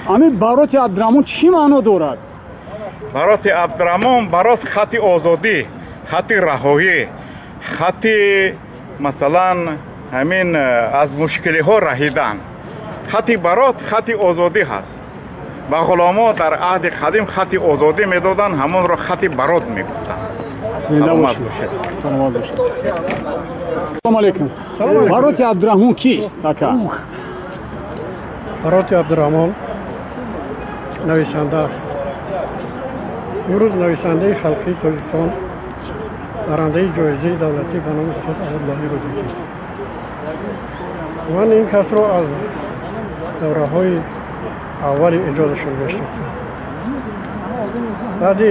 همین برات عبدالرحمن چی معنا دارد؟ برات عبدالرحمن برات خط آزادی، خط رهایی، خط مثلا همین از مشکلی ها رهیدن. خط برات خط آزادی هست. و غلاما در عهد قدیم خط آزادی میدادن، همون را خط برات میگفتن. سلامت باشید. سلامت باشید. سلام علیکم. برات عبدالرحمن کیست؟ برات عبدالرحمن نویسنده است. امروز نویسنده خلقی تاجیکستان برنده جایزه دولتی به نام استاد احمداللهی رو دیدیم. من این کس را از دوره های اول ایجادشون میشناسم. بعد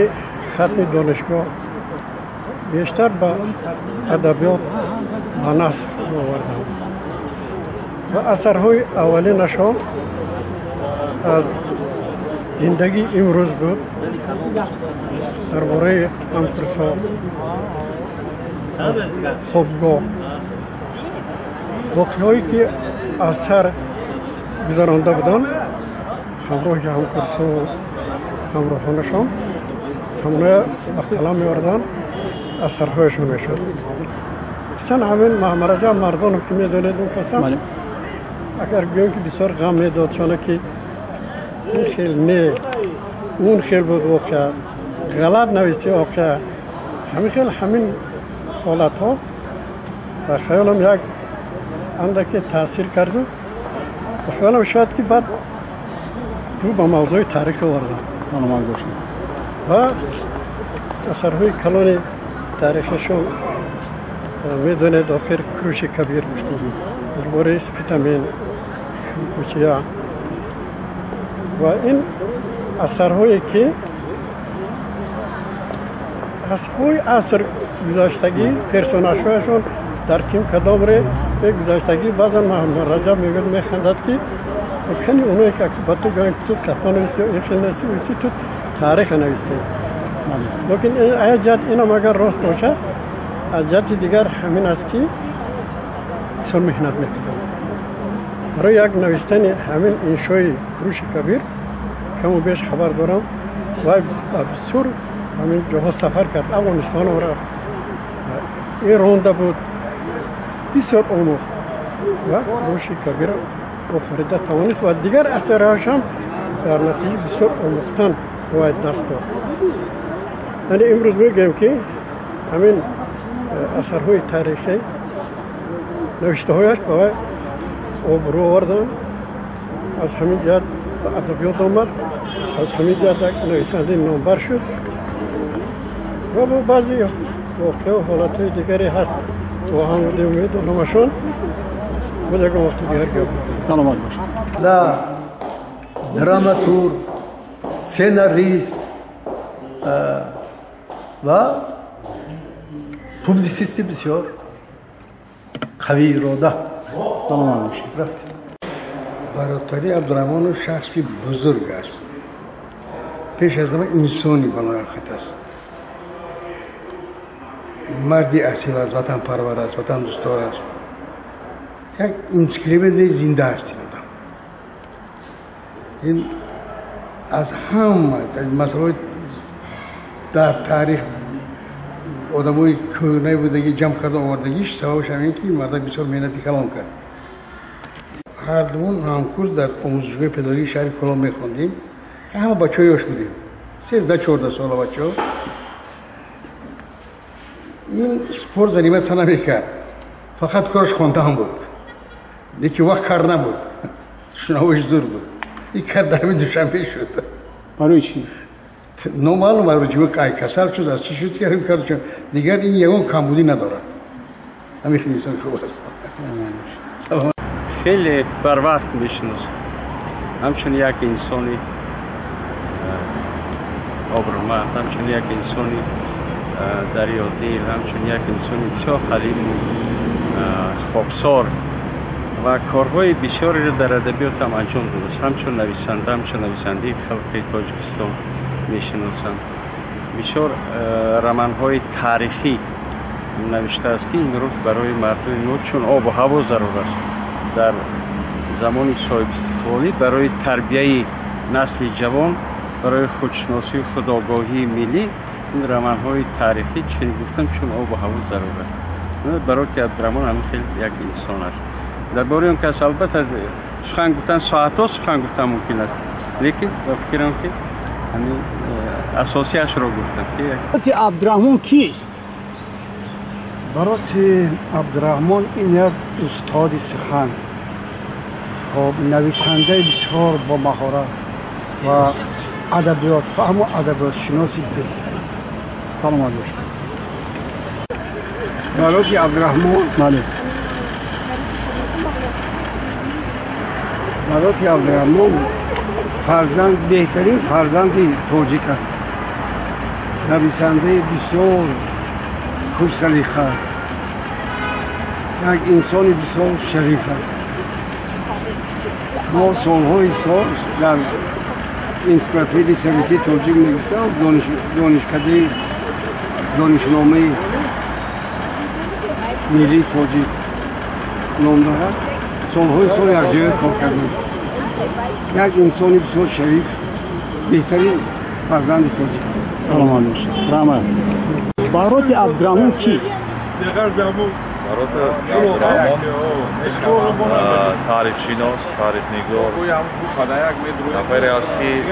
ختم دانشگاه بیشتر به ادبیات و نثر آوردم و اثرهای اولینشان از زندگی امروز بود، درباره همکرسا، خوابگاه، واقعهایی که از سر گذرانده بودن همراه همکرسا و همراهانشان همونه به قلم می‌آوردن، اثرهایشون میشد. اصلا همین محمرجه مردان که میدونید اون کسان اگر بیان که بسیار غم میداد، چون که این خیلی نه اون خیلی بود واقعا غلط نویستی واقعا همین حالت ها و خیالم یک اندکی تاثیر کرده و خیالم شاید که بعد تو با موضوع تاریخ آوردم و اثرهای کلان تاریخشون میدونید آخر کروش کبیر درباره سپیتامین کمپوچیا و این اثرهایی که از های اثر گذاشتگی پرسوناژهایشون در کم کدام ره گذاشتگی بعضا محمد رجب میخندد که کنی اونایی که با تو گویند تو خطا نویسی و ایخی نویسی تو تاریخ نویستی، لیکن از جد اینم اگر راست باشد از جد دیگر همین است که سال محنت میکنم برای یک نوشتن همین انشای کروش کبیر کم و بیش خبر دارم و بسیار همین جاها سفر کرد. افغانستان و رفت، این رونده بود، بسیار آموخت و کروش کبیر و فریده توانست و دیگر اثرهاش هم در نتیجه بسیار آموختن باید دست داد. یعنی امروز میگم که همین اثرهای تاریخی نوشته هایش باید آبرو آوردن، از همین جهت به ادبیات آمد، از همین جهت یک نویسنده نامبر شد و با بعضی واقع و حالتهای دیگری هست و هم بوده امید و همشون بود یک وقت دیگر گفت. سلامت باشید. دا دراماتورگ، سیناریست و پوبلیسیستی بسیار قوی اراده. سلام باشید. رفتیم. برادری عبدالرحمن شخصی بزرگ است. پیش از همه انسانی بنایخت است. مردی اصیل است، وطن پرور است، وطن دوستدار است. یک انسیکلوپدی زنده است این آدم. این از همه مسائل در تاریخ آدمای کهنه بودگی جمع کرده آوردگیش سببش همین که مرد بسیار محنتی کلام کرد. هر دومون همکورس در آموزشگاه پدری شهر کلام میخوندیم که همه بچه‌هاش بودیم. 13-14 ساله بچه‌ها. این سپورت زنیمت سن نمی‌کرد. فقط کارش خواندن بود. یکی وقت کار نبود. شنوایش زور بود. این کار در دوشنبه شد. برای چی؟ نامعلوم برای چی که کسل شد از چی شد که این کار شد. دیگر این یگان کمبودی ندارد. همیشه انسان خوب است. خیلی بر وقت میشناسم. همچنین یک انسانی آبرومند، همچنین یک انسانی دریادل، همچنین یک انسانی بسیار حلیم خاکسار و کارهای بسیاری را در ادبیات هم انجام داده است. همچنین نویسنده خلقی تاجیکستان میشناسم. بسیار رمان‌های تاریخی نوشته است که این روز برای مردم نو چون آب و هوا ضرور است. در زمانی صاحب استقلالی برای تربیه نسل جوان برای خودشناسی و خودآگاهی ملی این رمان‌های تاریخی چنین گفتم چون آب و هوا ضرور است. برات عبدالرحمن هم خیلی یک انسان است. درباره اون کس البته سخن گفتن ساعت‌ها سخن گفتن ممکن است، لیکن فکرم که همین اساسیش را گفتم که برات عبدالرحمن کیست؟ برات عبدالرحمن این یک استاد سخن، خب نویسنده بسیار با مهارت و ادبیات فهم و ادبیات شناسی بهتر. سلامت باشید. برات عبدالرحمن بله. برات عبدالرحمن فرزند بهترین فرزند تاجیک است. نویسنده بسیار خوش سلیقه است. یک انسان بسیار شریف است. ما سالهای سال در انسیکلوپدی سویتی تاجیک نوشتم، دانشکده دانشنامه ملی تاجیک نام دارد. سالهای سال یک جای کار کردیم. یک انسان بسیار شریف، بهترین فرزند تاجیک است. سلامت باشید. رحمت. برات عبدالرحمن کیست؟ برات عبدالرحمن تاریخ شناس، تاریخ نگار، نفری است که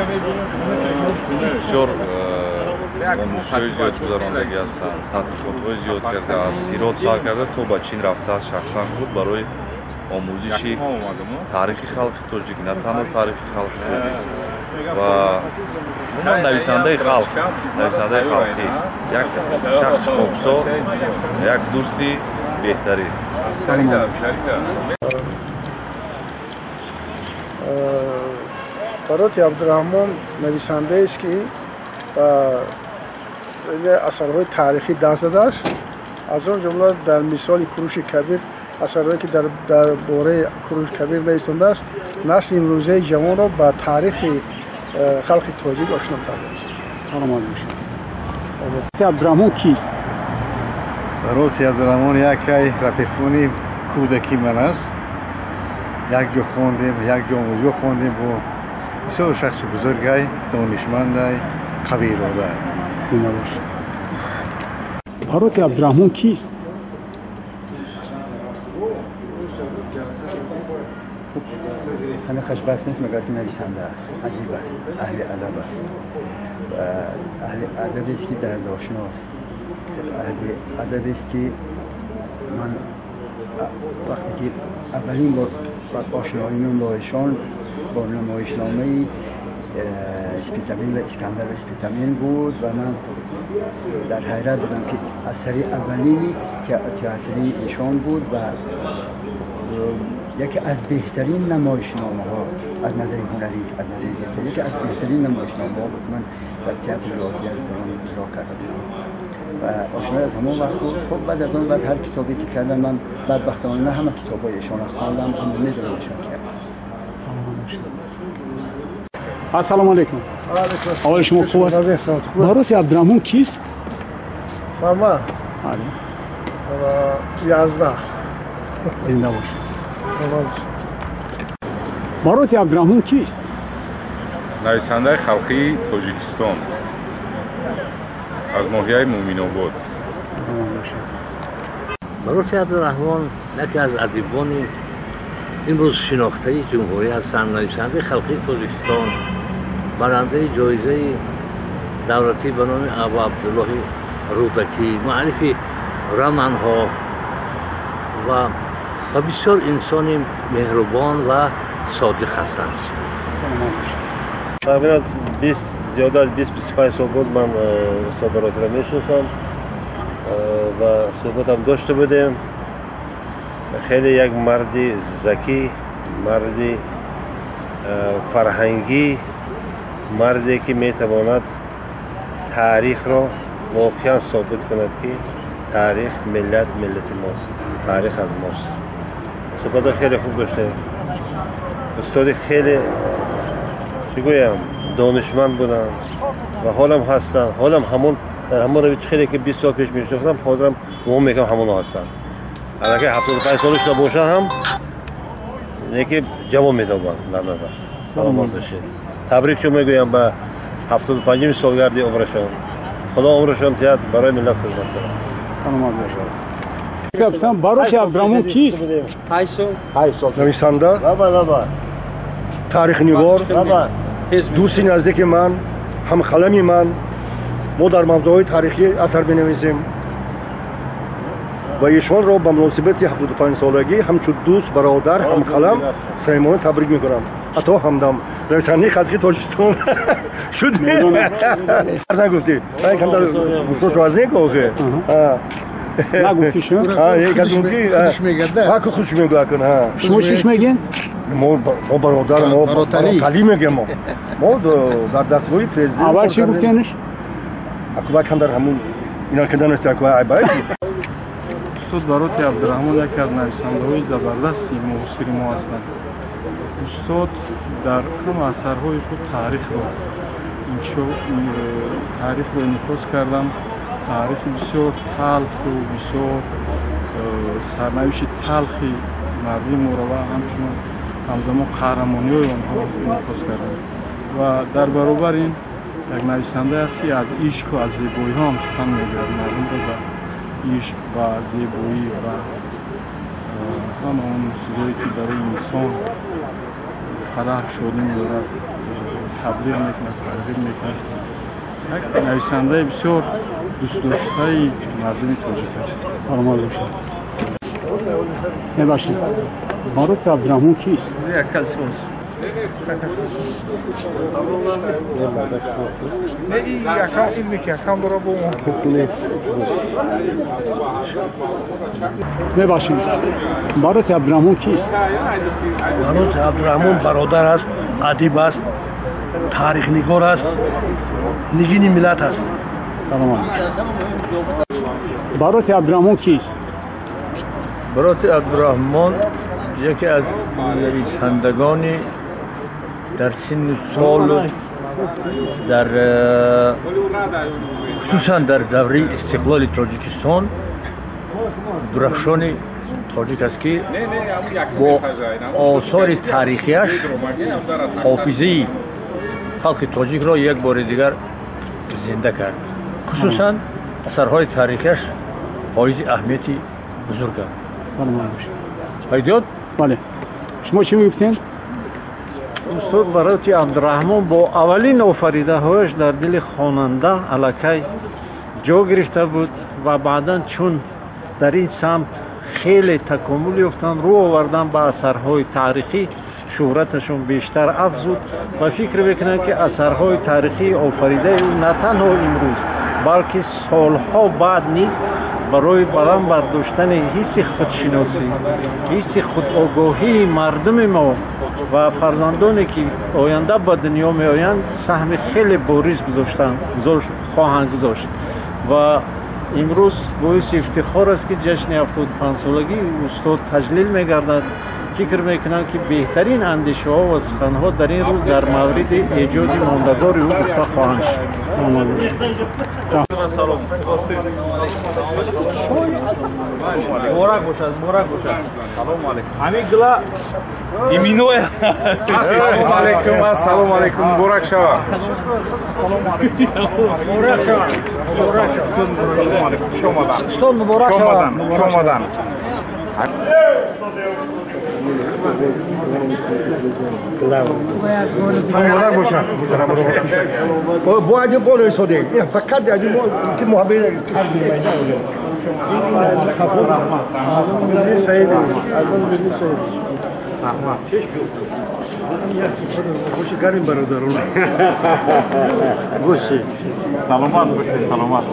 بسیار آموزش‌های زیاد گذراندگی هستند، تحقیقات‌های زیاد کرده است، ایراد سر کرده تا به چین رفته است شخصا خود برای آموزش تاریخ خلق تاجیک، نه تنها تاریخ خلق تاجیک و نویسنده خلق، یک شخص خاکسار، یک دوستی بهتری. برات عبدالرحمن نویسنده است که اثرهای تاریخی دست داده است. از آن جمله در مثال کوروش کبیر اثرهایی که در باره کوروش کبیر نویسنده است نسل امروزه جوان را با تاریخ خلق تاجیک آشنا کرده است. سلامت باشید. برات عبدالرحمن کیست؟ برات عبدالرحمن یکی رفیقانی کودکی من است. یک جا خواندیم، یک جا آموزگاه خواندیم با بسیار شخص بزرگی، دانشمند، قوی اراده. زنده باشید. برات عبدالرحمن کیست؟ همه خشبست نیست مگر که نویسنده است، ادیب است، اهل ادب است، اهل ادب است که دردآشناست، اهل ادب است که من وقتی که اولین بار آشناییم با ایشان با نمایشنامه اسپیتامین و اسکندر اسپیتامین بود و من در حیرت بودم که اثری اولی تئاتری ایشان بود و یکی از بهترین نمایشنامه ها از نظر هنری، یکی از بهترین نمایشنامه ها بود من در تئاتر راتی از زمان اجرا کرده بودم و آشنای از همون وقت بود. خب بعد از اون هر کتابی که کردن من بدبختانه نه همه کتابای ایشان خواندم اما میدونم ایشان کردم. السلام علیکم. اول شما خوب است؟ برات عبدالرحمن کیست؟ ماما بله. 11 زنده باشید. برات عبدالرحمن کیست؟ نویسنده خلقی تاجیکستان از ناحیه مومین‌آباد. برات عبدالرحمن یکی از ادیبان امروز شناخته جمهوری هستند. نویسنده خلقی تاجیکستان، برنده جایزه دولتی به نام ابو عبدالله رودکی، مؤلف رمان‌ها و بسیار انسان مهربان و صادق هستند. تقریبا زیاده از 20-25 سال بود من استاد براتی را میشناسم و صحبت هم داشته بودیم. خیلی یک مردی ذکی، مردی فرهنگی، مردی که میتواند تاریخ را واقعا ثابت کند که تاریخ ملت ماست، تاریخ از ماست. صحبت خیلی خوب داشته. استاد خیلی چی گویم دانشمند بودن و حالم هستن، حالم همون روی خیلی که 20 سال پیش میشناختم حاضرم گمان میکنم همون هستن. اگه 75 سالش باشه هم اینکه جواب میتابند در نظر سلامت باشید. تبریک شما میگویم به 75 سالگرد عمرشان. خدا عمرشان تیاد برای ملت خدمت کنه. سلامت باشید. سلام باروت عبدالرحمن کیست؟ 8 سال نویسنده، تاریخ نگار، دوستی نزدیک من، همقلم من. ما در موضوعات تاریخی اثر بنویسیم و ایشان را به مناسبت 75 سالگی همچون دوست، برادر، همقلم صمیمانه تبریک میکنم. حتی همدم نویسنده خطی تاجیکستان شد نگفتی کم در گوشش وزنی گفته نگفتی شو؟ یک از اونکی که خودش میگه کنه. شما چیش میگین؟ ما برادر، ما برادری میگیم. ما در دستگاه پرزیدنت اول چی گفتینش؟ اکو کم در همون اینا کردن است اکو عبایی. استاد باروت عبدالرحمن یکی از نویسنده‌های زبردستی معاصر ما هستند. استاد در همه اثرهای خود تاریخ رو انعکاس کردن. تاریخ بسیار تلخ و بسیار سرنوشت تلخی مردم ما را همچنان همزمان قهرمانی های آنها انعکاس کردن و در برابر این یک نویسنده هستی از عشق و از زیبایی ها هم سخن میگوید. مردم را به عشق و زیبایی و همه آن چیزهایی که برای انسان فرح شادی می‌دارد تبلیغ میکنه، ترغیب میکنه. یک نویسنده بسیار دوست داشته مردم تاجیک است. سلام علیکم. ببخشید. باروت عبدالرحمن کیست؟ یک کلسیموس. ببخشید. باروت عبدالرحمن کیست؟ باروت عبدالرحمن برادر است، ادیب است، تاریخ نگار است، نگین ملت است. سلام علیکم. باروت عبدالرحمن کیست؟ باروت عبدالرحمن یکی از نویسندگانی در سن سال در خصوصا در دوره استقلال تاجیکستان درخشان تاجیک است که با آثار تاریخیش حافظه خلق تاجیک را یک بار دیگر زنده کرد. خصوصا اثرهای تاریخیش حائز اهمیتی بزرگ است. سلام علیکم. پیداد؟ بله. شما چی میگفتین؟ استاد باروت عبدالرحمن با اولین آفریده هایش در دل خواننده الکی جا گرفته بود و بعدا چون در این سمت خیلی تکامل یافتند، رو آوردن به اثرهای تاریخی شهرتشون بیشتر افزود و فکر میکنند که اثرهای تاریخی آفریده او نه تنها امروز بلکه سالها بعد نیز برای بلند برداشتن حس خودشناسی، حس خودآگاهی مردم ما و فرزندانی که آینده به دنیا می آیند سهم خیلی بارز خواهند گذاشت و امروز باعث افتخار است که جشن 75 سالگی استاد تجلیل می‌گردد. فکر میکنم که بهترین اندیشه ها و سخن ها در این روز در مورد ایجاد ماندگار او گفته خواهند شد. مبارک باشد. سلام علیکم. همین گلا ایمینو. السلام علیکم. السلام علیکم. مبارک شود. مبارک شود. سلام علیکم. شما مبارک شود. مبارک باشد. با اگه بالا ساده فقط اگه ما که محبت خوشی کردیم برادران. گوشی. سلامت باشید. سلامت.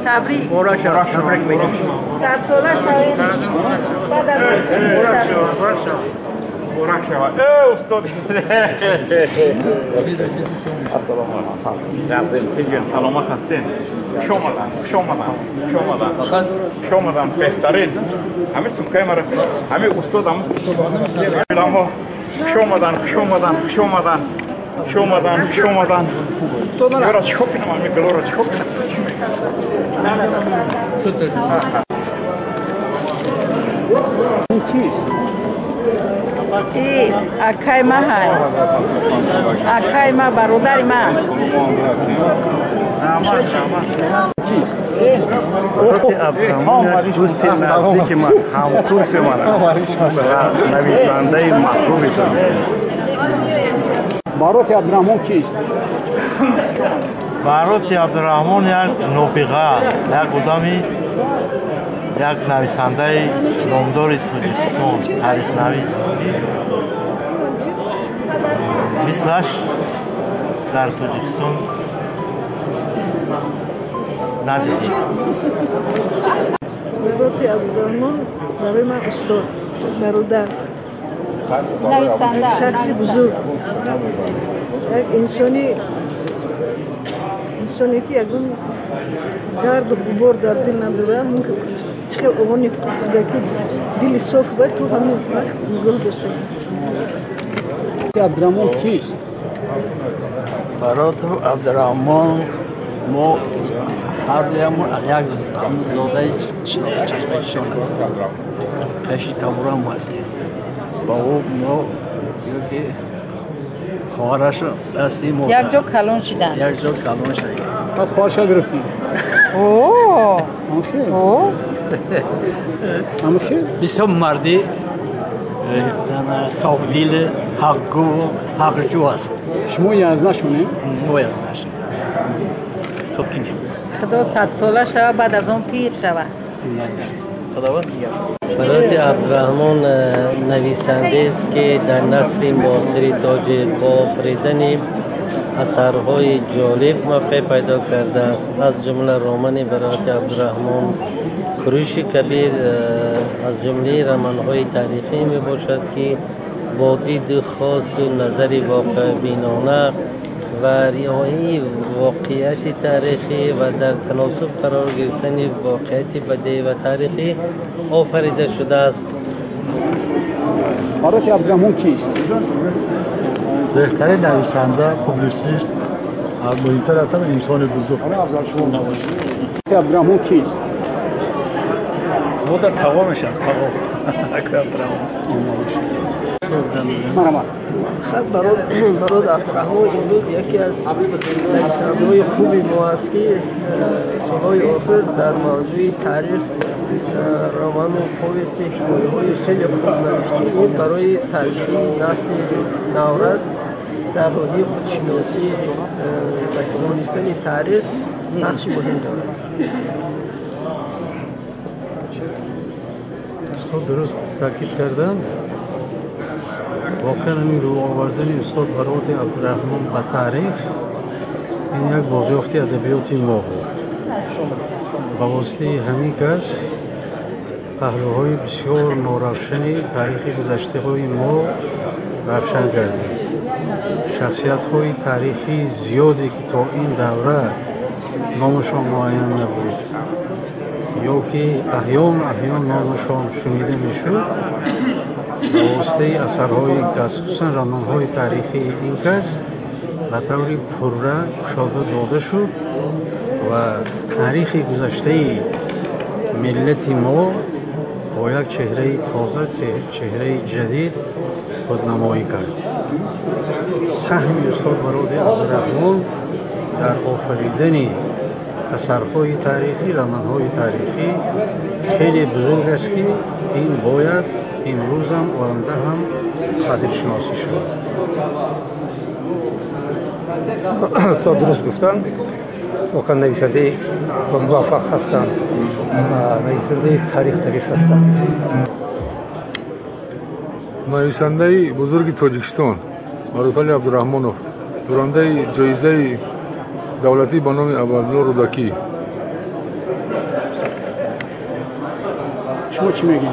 تبریک. مبارک شود. تبریک میگم. 100 ساله شوید. بعد از مبارک شود استاد سلامت هستین شما بهترین همه سمکه مرا همه استاد هم شمادن برای چوپین ما میگلورا چوپین کیست؟ اکای ما هست اکای ما برادر من کیست؟ برای عبدالرحمن دوست نزدیک من همکورس من نویسنده محبوبی تو برای عبدالرحمن کیست؟ برای عبدالرحمن یک نوبغه یک آدمی یک نویسنده نامدار تاجیکستان تاریخ نویس مثلش در تاجیکستان ندیدیم. برای عبدالرحمن برای من استاد برادر شخصی بزرگ یک انسانی که یکون گرد و غبار در دل نداره همون که چقدر اوانی کودکی دل صاف باید تو همین وقت گل داشته عبدالرحمن کیست؟ برای عبدالرحمن ما هر دویمون از یک زاده چشمکشان هستیم خشی تبورم هستیم با او ما که خواهرش هستیم یک جا کلون شدن یک جا کلون شدن بعد خواهرش ها گرفتیم اوه همه خیلی بسیار مردی صافدیل حقگو حقجو هست شما یزده شونه؟ ما یزده شونه خب کنیم خدا 100 ساله شود بعد از اون پیر شود برای عبدالرحمن نویسنده است که در نسل معاصر تاج با آفریدن اثرهای جالب موقع پیدا کرده است. از جمله رمان برای عبدالرحمن کروش کبیر از جمله رمان‌های تاریخی می باشد که با دید خاص و نظر واقع بینانه و رعایت واقعیت تاریخی و در تناسب قرار گرفتن واقعیت بدیهی و تاریخی آفریده شده است. برای عبدالرحمن کیست؟ بهترین نویسنده، پوبلیسیست، مهمتر از همه انسان بزرگ. عبدالرحمن کیست؟ بوده تقامشم تقام برای عبدالرحمن امروز یکی از نویسنده‌های خوبی ما است که سالهای آخر در موضوع تاریخ رمان و پویست حکایه‌های خیلی خوب نوشته. این برای ترجیح نسل نورس در راهی خودشناسی و دانستن تاریخ نقش مهم دارد. استاد درست تاکید کردن. واقعا این رو آوردن استاد برای عبدالرحمن به تاریخ این یک بازیافتی ادبیاتی ما بود. با واسطه همین کس پهلوهای بسیار ناروشنی تاریخ گذشته های ما روشن کردیم. شخصیت های تاریخی زیادی که تا این دوره نامشان معین نبود یا که احیان نامشان شنیده میشد با واسطه اثرهای کس خصوصا رمان‌های تاریخی این کس به طوری پرره گشاده داده شد و تاریخ گذشته ملت ما با یک چهره تازه چهره جدید خودنمایی کرد. سهم استاد برای عبدالرحمن در آفریدن اثرهای تاریخی، رمان‌های تاریخی خیلی بزرگ است که این باید امروز هم آینده هم خاطر شناسی شود. تا درست گفتن واقعا نویسنده موفق هستند و نویسنده تاریخ نویس هستند. نویسنده بزرگ تاجیکستان مراتعلی عبدالرحمنوف، برنده جایزه دولتی با نام ابوالنور رودکی. شما چی میگین؟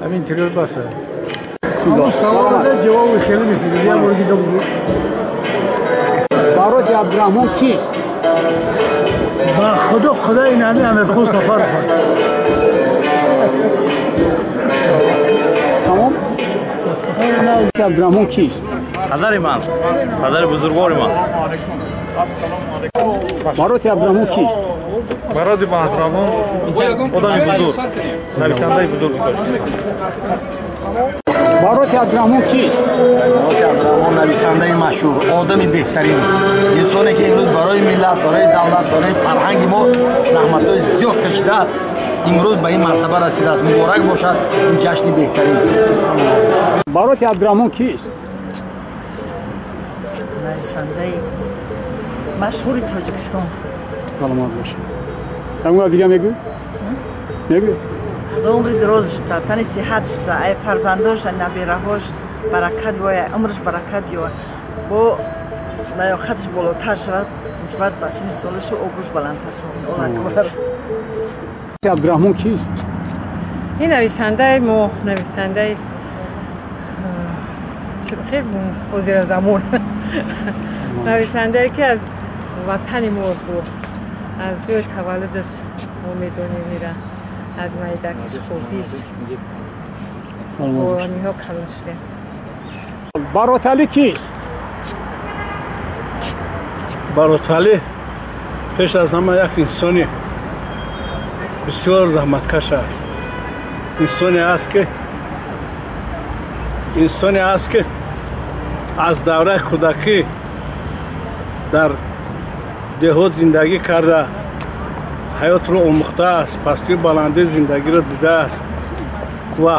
همین تریور بسه. همون سوال ده جواب خیلی میکنید یا موردی دو بود. باروت عبدالرحمن کیست؟ با خدا این همه خون سفر خواهد. تمام؟ باروت عبدالرحمن کیست؟ پدر من، پدر بزرگوار من. باروت عبدالرحمن کیست؟ باروت عبدالرحمن آدم بزرگ، نویسنده بزرگ. باروت عبدالرحمن کیست؟ باروت عبدالرحمن نویسنده مشهور، آدمی بهترین، انسانی که امروز برای ملت، برای دولت، برای فرهنگ ما زحمت‌های زیاد کشیده، امروز به این مرتبه رسیده است. مبارک باشد این جشن بهترین. باروت عبدالرحمن کیست؟ نویسنده مشهور تاجیکستان. سلامت باشید. تمام دیگه میگو؟ میگو؟ خدا عمری دراز شده، تنی صحت شده، ای فرزنداش، نبیرهاش برکت بیاید، عمرش برکت بیاید، با لیاقتش بالاتر شود نسبت به سن سالش و عمرش بلندتر شود. الله اکبر. عبدالرحمن کیست؟ این نویسنده ما، نویسنده چه بخیر وزیر زمان، نویسنده که از وطن ما بود، از جای تولدش ما میدونیم میره، از مایدکش خودیش و میها کلان شده. باروت علی کیست؟ باروت علی پیش از همه یک انسانی بسیار زحمتکش است. انسانی است که از دوره کودکی در دهات زندگی کرده، حیات رو آموخته است، پستی بلنده زندگی رو دیده است و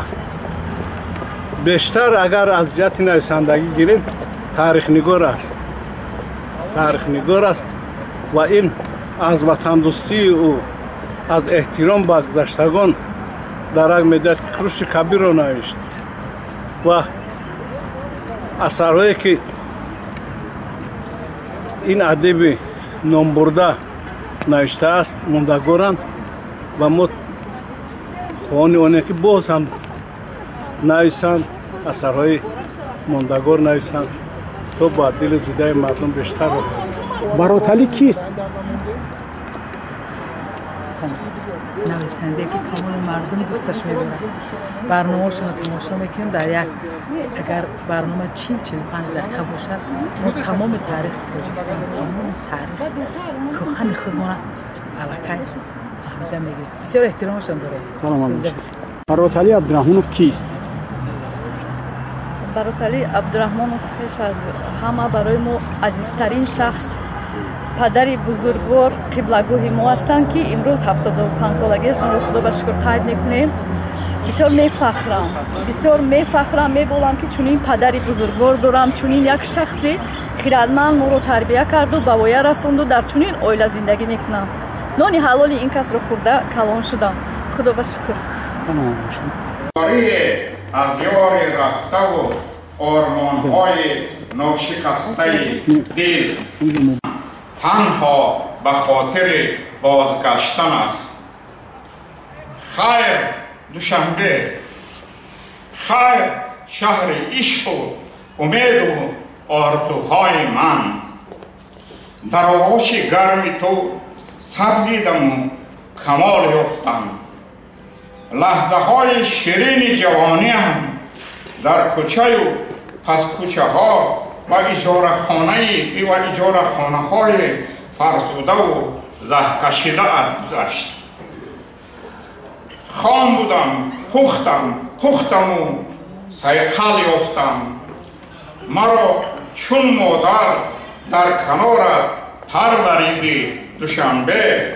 بیشتر اگر از جهت نویسندگی گیریم تاریخ نگار است و این از وطن دوستی او، از احترام به گذشتگان در یک مدت کروش کبیر رو نوشت و اثرهایی که این ادیب نامبرده نوشته است موندگارند و ما خواهان آنه که باز هم نویسند، اثرهای موندگار نویسند تا با دل دیده مردم بیشتر رو. باروت علی کیست؟ نویسنده که تمام مردم دوستش میدونن. برنامه‌شون رو تماشا میکنیم در یک اگر برنامه 40-45 دقیقه باشد ما تمام تاریخ تاجیکستان، تمام تاریخ کهن خودمون علاقه فهمیده میگیریم. بسیار احترامشون داره. سلام علیکم. باروت علی عبدالرحمن کیست؟ باروت علی عبدالرحمن پیش از همه برای ما عزیزترین شخص، پدری بزرگوار قبله‌گاه ما هستند که امروز 75 سالگیشون رو خدا به شکر قید میکنیم. بسیار میفخرم میبولم که چنین پدری بزرگوار دارم، چنین یک شخصی خیرتمند ما رو تربیت کرد و به وایه رساند و در چنین عائله زندگی میکنم. نانی حلال این کس رو خورده کلان شدم. خدا به شکر. از یار رفته و آرمان‌های ناشکسته دل تنها به خاطر بازگشتن است. خیر دوشنبه، خیر شهر عشق و امید و آرزوهای من. در آغوش گرم تو سبزیدم و کمال یافتم. لحظه های شیرین جوانی هم در کوچه و پس کوچه ها و اجاره خانه های فرسوده و زه کشیده گذشت. خام بودم، پختم و سیقل یافتم. مرا چون مادر در کنارت پروریدی دوشنبه.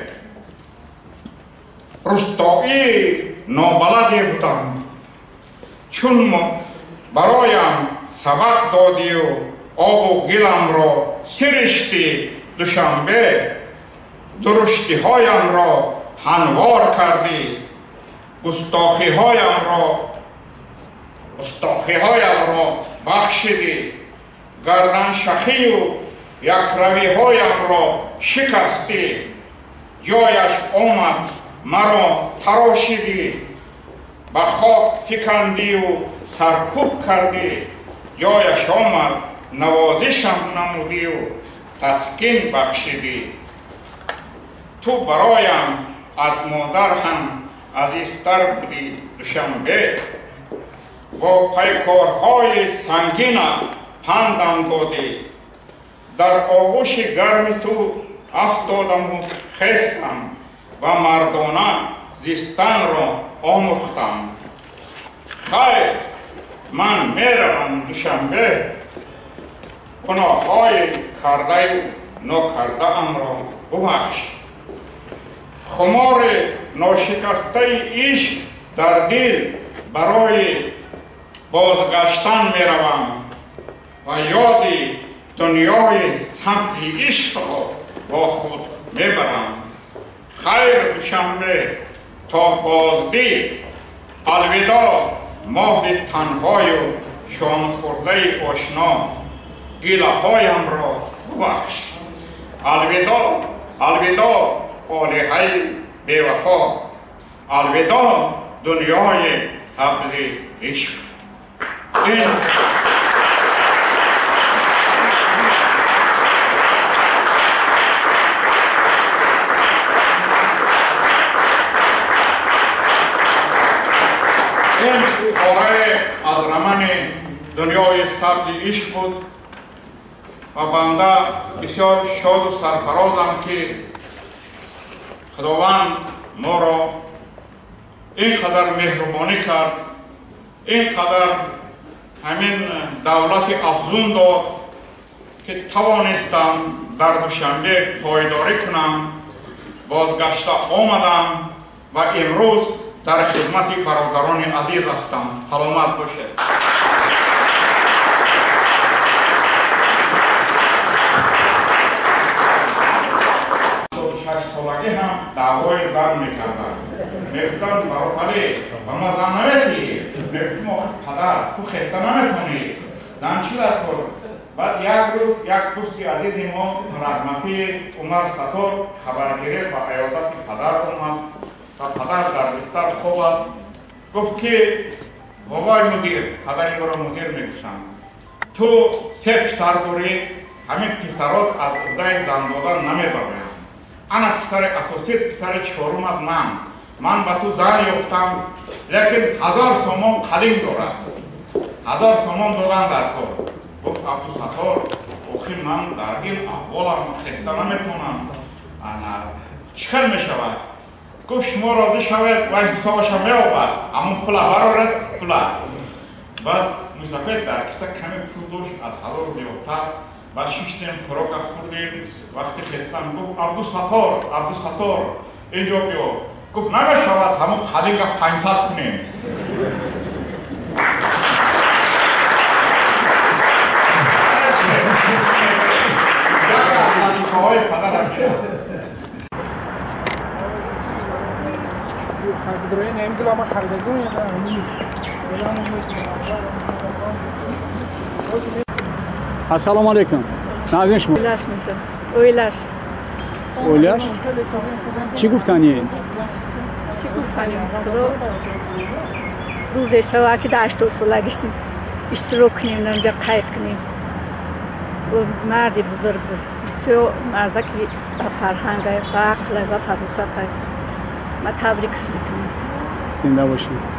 رستایی نابلدی بودم، چون برایم سبق دادی و آب و گلم را سرشتی دوشنبه. درشتی هایم را هموار کردی، گستاخی هایم را بخشیدی. گردن شخی و یک روی هایم را شکستی. جایش آمد مرا تراشیدی. به خاک فکندی و سرکوب کردی، جایش آمد نوازشم نمودی و تسکین بخشیدی. تو برایم از مادر هم عزیزتر بودی دوشنبه، با پیکارهای سنگین پندم دادی. در آغوش گرم تو افتادم و خستم و مردانه زیستن را آموختم. خیر من میروم دوشنبه، گناههای کرده و ناکرده ام را ببخش. خمار ناشکسته عشق در دل برای بازگشتن میروم و یاد دنیای سبز عشق را با خود میبرم. خیر دوشنبه تا بازدید، الوداع ماه تنهای و شام خورده آشنا، گله هایم را ببخش. الوداع الوداع آلهه بیوفا، الوداع دنیای سبز عشق. این پاره از رمن دنیای سبز عشق بود و بنده بسیار شاد و سرفرازم که خداوند ما را اینقدر مهربانی کرد، اینقدر همین دولت افزون داد که توانستم در دوشنبه پایداری کنم. بازگشته آمدم و امروز در خدمت برادران عزیز هستم. سلامت باشید. سالگی هم دعوای زن میکردن، میگفتن برادری و ما زن نمیدی، میگفتم پدر تو خسته نمیکنی، زن چی در کن. بعد یک روز یک دوستی عزیز ما رحمتی عمر ستار خبر گرفت و عیادت پدر اومد و پدر در بستر خوب است. گفت که بابای مدیر، پدر را مدیر میگوشند، تو سه پسر داری، همین پسرات از عهده زن دادن نمیبرند. انا پسر اساسی پسر چهارم من به تو زن یافتم، لیکن 1000 سومان قلیم دارد، 1000 سومان دادن در کار. گفت عبدالستار آخی من در این احوالم خسته نمیتونم، چیکار میشود؟ گفت شما راضی شوید و حسابش هم میابد، اما پول برارد پول. بعد مسافر در کیسه کمی پول داشت، از 1000 بیفتر و 6 تن خوراک خوردیم. وقتی خستم گفت عبدالستار اینجا بیا. گفت نمیشود همون خلیق 500 کنیم. های پدر هم میاد. السلام علیکم. نازنین شما؟ اویلاش میشه. اویلاش. اویلاش؟ چی گفتنی؟ چی گفتنی؟ روز شوا که داشت و سالا گشتیم اشتراک کنیم، نمیجا قید کنیم. و مردی بزرگ بود. بسیار مرده که با فرهنگ و عقل و فراست ما تبریکش میکنیم. زنده باشید.